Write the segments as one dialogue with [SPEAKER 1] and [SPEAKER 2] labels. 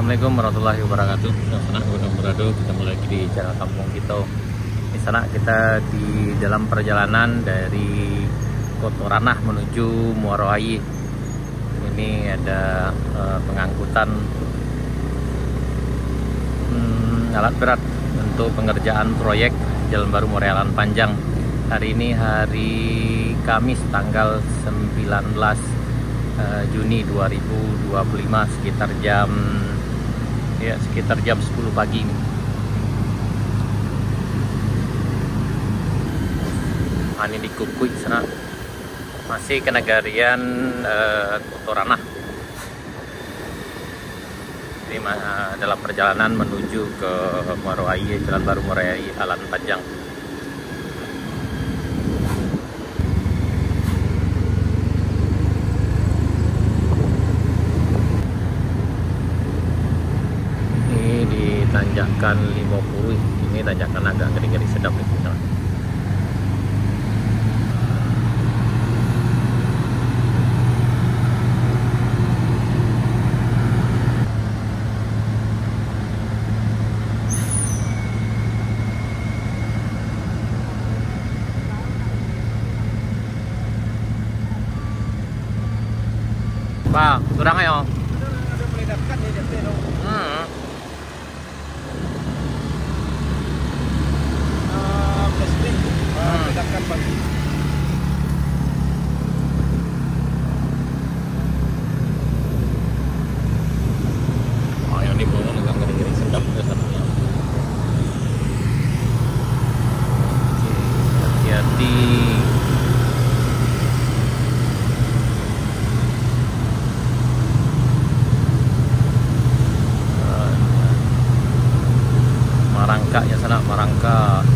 [SPEAKER 1] Assalamualaikum warahmatullahi wabarakatuh. Sana Gunung Berado, kita mulai lagi di Jalan Kampung Kito. Di sana kita di dalam perjalanan dari Kotoranah menuju Muaro Ayi. Ini ada pengangkutan alat berat untuk pengerjaan proyek Jalan Baru Muaro Ayi Alan Panjang. Hari ini hari Kamis tanggal 19 Juni 2025 sekitar jam 10 pagi ini. Ini di Kukui sana masih ke negarian Kotoranah. Ini dalam perjalanan menuju ke Muaro Ayi, Jalan Baru Muaro Ayi Alan Panjang. Tanjakan 50, ini tanjakan agak ngeri-ngeri sedap nih. Bang, kurang ayo. Yang di bawah agak ngeri-ngeri sedap ya satunya. Hati-hati. Marangka ya sana, Marangka.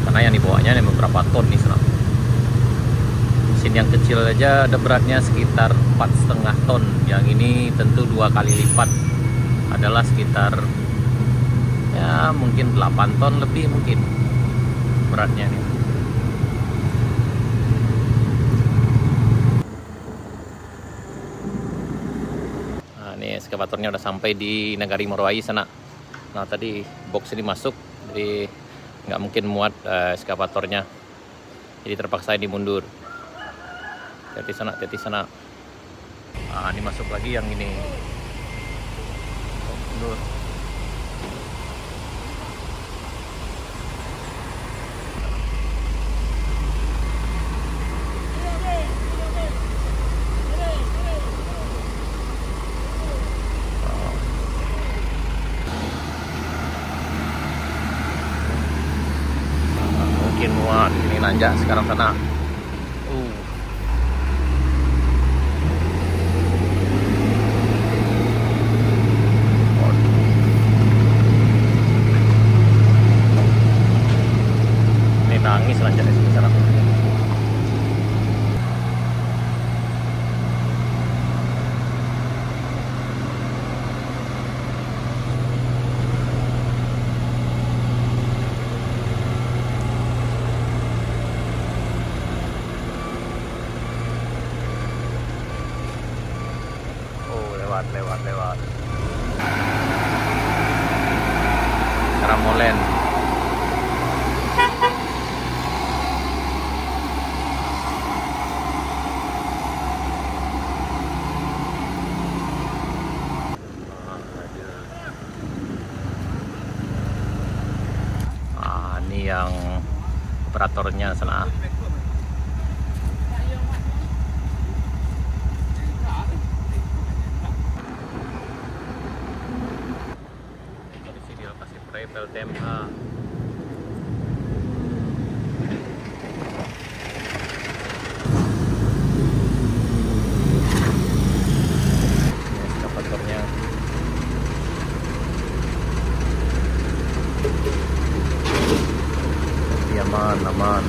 [SPEAKER 1] Karena yang dibawanya ini beberapa ton nih sana. Mesin yang kecil aja ada beratnya sekitar 4,5 ton. Yang ini tentu 2 kali lipat, adalah sekitar ya mungkin 8 ton lebih mungkin beratnya nih. Nah, ini eskavatornya udah sampai di Nagari Muaro Ayi sana. Nah tadi box ini masuk, jadi nggak mungkin muat eskavatornya, jadi terpaksa dimundur. Hati sana, hati sana. Nah, ini masuk lagi yang ini. Mundur. Mungkin muat, ini nanjak sekarang sana. Nangis lanjut sekarang. Oh, lewat. Ramolen. Ini yang operatornya sana. Di sini lokasi proyek PLTMH. Eskavatornya. Aman.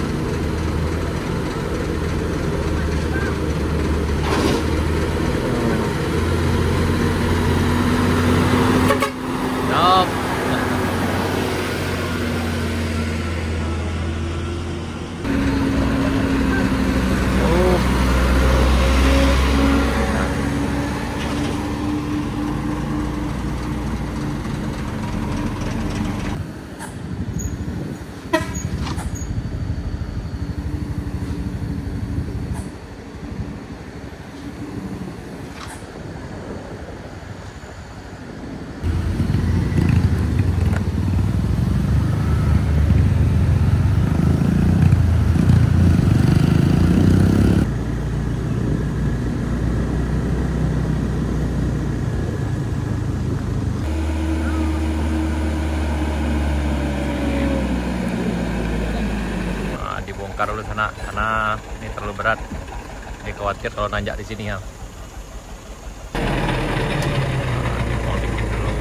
[SPEAKER 1] Yup. bongkar dulu sana karena ini terlalu berat. Jadi khawatir kalau nanjak di sini ya. Mau bikin dulu.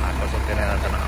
[SPEAKER 1] Aku sopirnya nanti nak.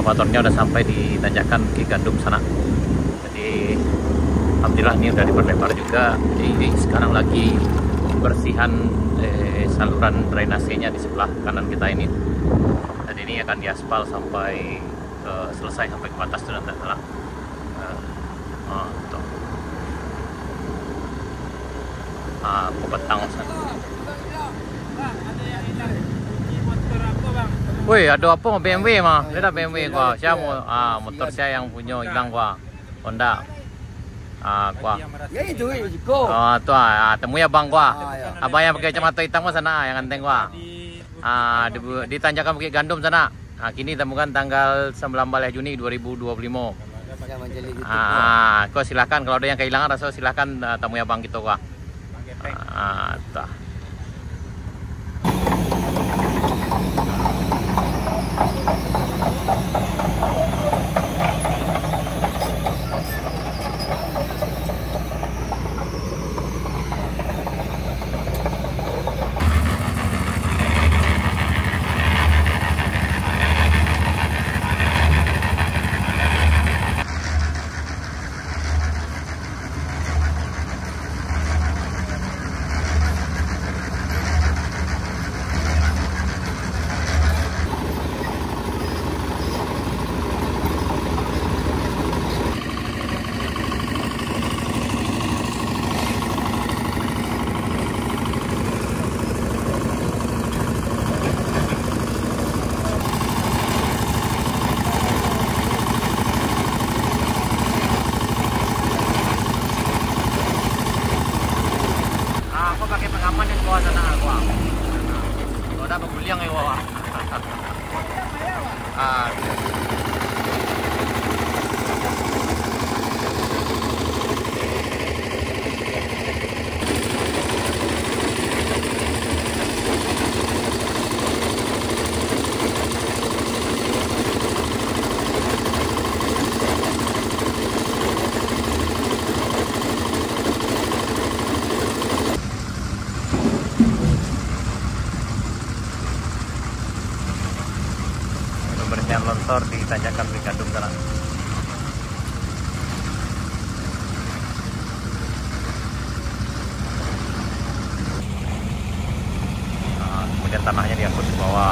[SPEAKER 1] ekskavatornya udah sampai di tanjakan Bukit Gandum sana. Jadi alhamdulillah ini udah diperlebar juga. Jadi sekarang lagi pembersihan saluran drainasenya di sebelah kanan kita ini. Dan ini akan diaspal sampai selesai sampai ke batas tuh nanti sana. Tuh. Petang sana. Woi, ada apa BMW mah? Beda BMW gua. Siapa motor saya yang punya hilang gua. Honda. Gua.
[SPEAKER 2] Ya itu Jiko.
[SPEAKER 1] Tuh, temu ya bang gua. Abang yang pakai kacamata hitam mah sana yang ganteng gua. Di tanjakan Bukit Gandum sana. Kini temukan tanggal 19 Juni 2025. Kau silakan kalau ada yang kehilangan rasa silakan temu ya bang gitu gua. Tuh. Aku pakai pengaman yang bawah sana gua. Kalau ada pembeli yang bawah. Pembersihan longsor di tanjakan Bukit Gandum sana. Kemudian tanahnya diangkut ke bawah.